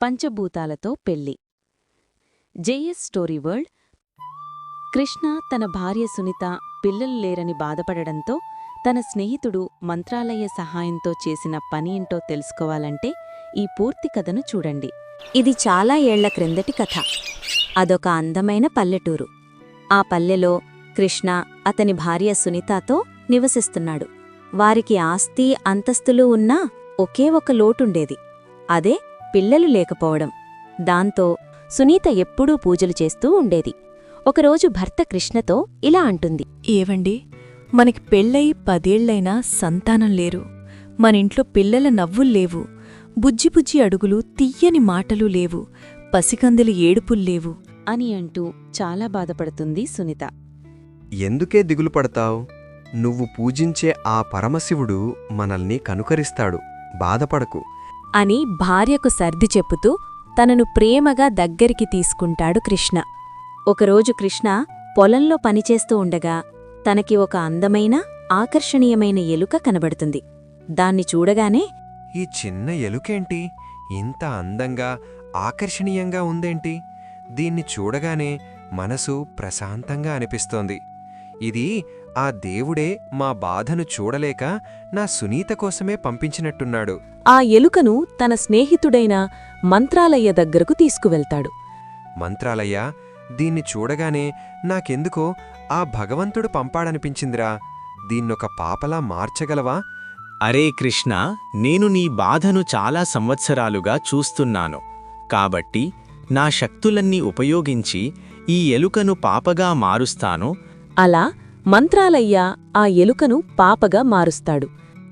పంచభూతాలతో పెళ్లి. JS story world. Krishna తన భార్య సునీత పిల్లలు లేరని బాధపడడంతో తన స్నేహితుడు మంత్రాలయ సహాయంతో చేసిన పని ఏంటో తెలుసుకోవాలంటే ఈ పూర్తి కథను చూడండి. ఇది చాలా ఏళ్ల క్రిందటి కథ. అదొక అందమైన పల్లెటూరు. ఆ పల్లెలో కృష్ణ అతని భార్య సునీతతో నివసిస్తున్నాడు. వారికి ఆస్తి అంతస్తులు ఉన్నా ఒకే ఒక లోటుండేది. అదే పిల్లలు లేకపోవడం. దాంతో సునీత ఎప్పుడూ పూజలు చేస్తూ ఉండేది. ఒకరోజు భర్త కృష్ణతో ఇలా అంటుంది. ఏవండి, మనకి పెళ్ళయి 10 ఏళ్లైనా సంతానం లేరు. మనింట్లో పిల్లల నవ్వుల్లేవు, బుజ్జిబుజ్జి అడుగులు, తియ్యని మాటలు లేవు, పసికందుల ఏడుపుల్లేవు అని అంటూ చాలా బాధపడుతుంది సునీత. ఎందుకే దిగులు పడతావు? నువ్వు పూజించే ఆ పరమశివుడు మనల్ని కనుకరిస్తాడు, బాధపడకు అని భార్యకు సర్ది చెప్పుతూ తనను ప్రేమగా దగ్గరికి తీసుకుంటాడు కృష్ణ. ఒకరోజు కృష్ణ పొలంలో పనిచేస్తూ ఉండగా తనకి ఒక అందమైన ఆకర్షణీయమైన ఎలుక కనబడుతుంది. దాన్ని చూడగానే, ఈ చిన్న ఎలుకేంటి ఇంత అందంగా ఆకర్షణీయంగా ఉందేంటి? దీన్ని చూడగానే మనసు ప్రశాంతంగా అనిపిస్తోంది. ఇది ఆ దేవుడే మా బాధను చూడలేక నా సునీత కోసమే పంపించినట్టున్నాడు. ఆ ఎలుకను తన స్నేహితుడైన మంత్రాలయ్య దగ్గరకు తీసుకువెళ్తాడు. మంత్రాలయ్య, దీన్ని చూడగానే నాకెందుకో ఆ భగవంతుడు పంపాడనిపించిందిరా. దీన్నొక పాపలా మార్చగలవా? అరే కృష్ణ, నేను నీ బాధను చాలా సంవత్సరాలుగా చూస్తున్నాను. కాబట్టి నా శక్తులన్నీ ఉపయోగించి ఈ ఎలుకను పాపగా మారుస్తాను. అలా మంత్రాలయ్య ఆ ఎలుకను పాపగా మారుస్తాడు.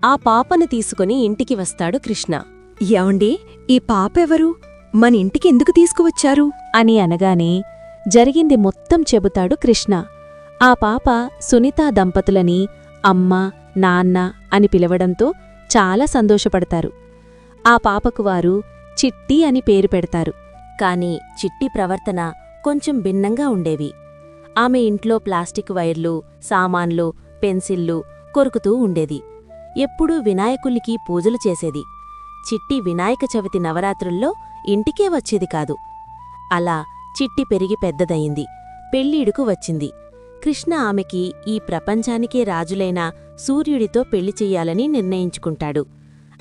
ఆ పాపను తీసుకుని ఇంటికి వస్తాడు కృష్ణ. యాండి, ఈ పాపెవరు? మన ఇంటికి ఎందుకు తీసుకువచ్చారు? అని అనగానే జరిగింది మొత్తం చెబుతాడు కృష్ణ. ఆ పాప సునీతా దంపతులని అమ్మ, నాన్న అని పిలవడంతో చాలా సంతోషపడతారు. ఆ పాపకు వారు చిట్టి అని పేరు పెడతారు. కాని చిట్టి ప్రవర్తన కొంచెం భిన్నంగా ఉండేవి. ఆమె ఇంట్లో ప్లాస్టిక్ వైర్లు, సామాన్లు, పెన్సిళ్ళు కొరుకుతూ ఉండేది. ఎప్పుడూ వినాయకుల్లికి పూజలు చేసేది. చిట్టి వినాయక చవితి నవరాత్రుల్లో ఇంటికే వచ్చేది కాదు. అలా చిట్టి పెరిగి పెద్దదయింది. పెళ్ళీడుకు వచ్చింది. కృష్ణ ఆమెకి ఈ ప్రపంచానికే రాజులైన సూర్యుడితో పెళ్లి చెయ్యాలని నిర్ణయించుకుంటాడు.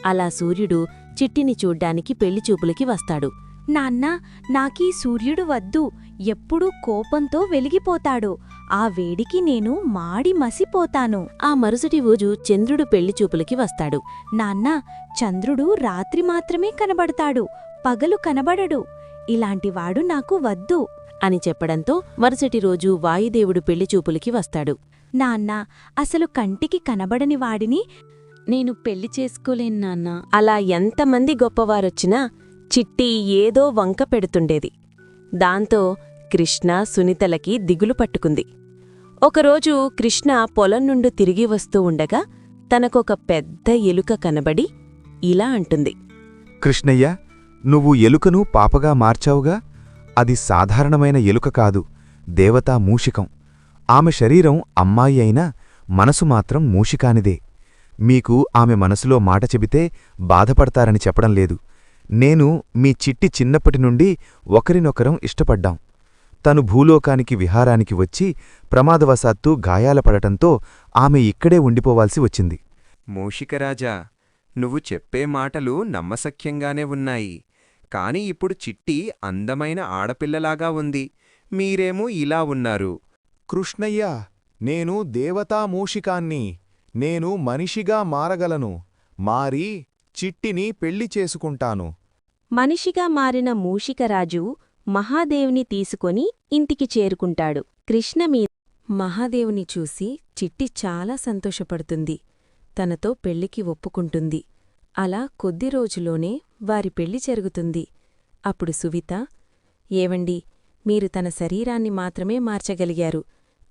అలా సూర్యుడు చిట్టిని చూడ్డానికి పెళ్లిచూపులకి వస్తాడు. నాన్నా, నాకీ సూర్యుడు వద్దు. ఎప్పుడూ కోపంతో వెలిగిపోతాడు. ఆ వేడికి నేను మాడి మసిపోతాను. ఆ మరుసటి రోజు చంద్రుడు పెళ్లిచూపులకి వస్తాడు. నాన్నా, చంద్రుడు రాత్రి మాత్రమే కనబడతాడు, పగలు కనబడడు. ఇలాంటివాడు నాకు వద్దు అని చెప్పడంతో మరుసటి రోజు వాయుదేవుడు పెళ్లిచూపులకి వస్తాడు. నాన్నా, అసలు కంటికి కనబడని వాడిని నేను పెళ్లి చేసుకోలేను నాన్నా. అలా ఎంతమంది గొప్పవారొచ్చినా చిట్టి ఏదో వంక పెడుతుండేది. దాంతో కృష్ణ సునీతలకి దిగులు పట్టుకుంది. ఒకరోజు కృష్ణ పొలం నుండి తిరిగి వస్తూ ఉండగా తనకొక పెద్ద ఎలుక కనబడి ఇలా అంటుంది. కృష్ణయ్య, నువ్వు ఎలుకను పాపగా మార్చావుగా? అది సాధారణమైన ఎలుక కాదు, దేవతా మూషికం. ఆమె శరీరం అమ్మాయి అయినా మనసు మాత్రం మూషికానిదే. మీకు ఆమె మనసులో మాట చెబితే బాధపడతారని చెప్పడం లేదు. నేను మీ చిట్టి చిన్నప్పటి నుండి ఒకరినొకరం ఇష్టపడ్డాం. తను భూలోకానికి విహారానికి వచ్చి ప్రమాదవశాత్తు గాయాలపడటంతో ఆమె ఇక్కడే ఉండిపోవాల్సి వచ్చింది. మూషికరాజా, నువ్వు చెప్పే మాటలు నమ్మశక్యంగానే ఉన్నాయి. కాని ఇప్పుడు చిట్టి అందమైన ఆడపిల్లలాగా ఉంది, మీరేమో ఇలా ఉన్నారు. కృష్ణయ్య, నేను దేవతామూషికాన్ని. నేను మనిషిగా మారగలను. మారి చిట్టిని పెళ్లి చేసుకుంటాను. మనిషిగా మారిన మూషికరాజు మహాదేవుని తీసుకొని ఇంటికి చేరుకుంటాడు. కృష్ణ మహాదేవుని చూసి చిట్టి చాలా సంతోషపడుతుంది. తనతో పెళ్లికి ఒప్పుకుంటుంది. అలా కొద్ది రోజులోనే వారి పెళ్లి జరుగుతుంది. అప్పుడు సువిత, ఏవండి, మీరు తన శరీరాన్ని మాత్రమే మార్చగలిగారు,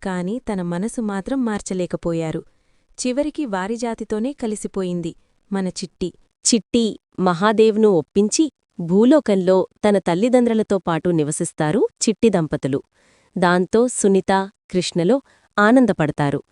కాని తన మనసు మాత్రం మార్చలేకపోయారు. చివరికి వారి జాతితోనే కలిసిపోయింది మన చిట్టి. చిట్టి మహాదేవ్ను ఒప్పించి భూలోకంలో తన తల్లిదండ్రులతో పాటు నివసిస్తారు చిట్టి దంపతులు. దాంతో సునీత, కృష్ణలో ఆనందపడతారు.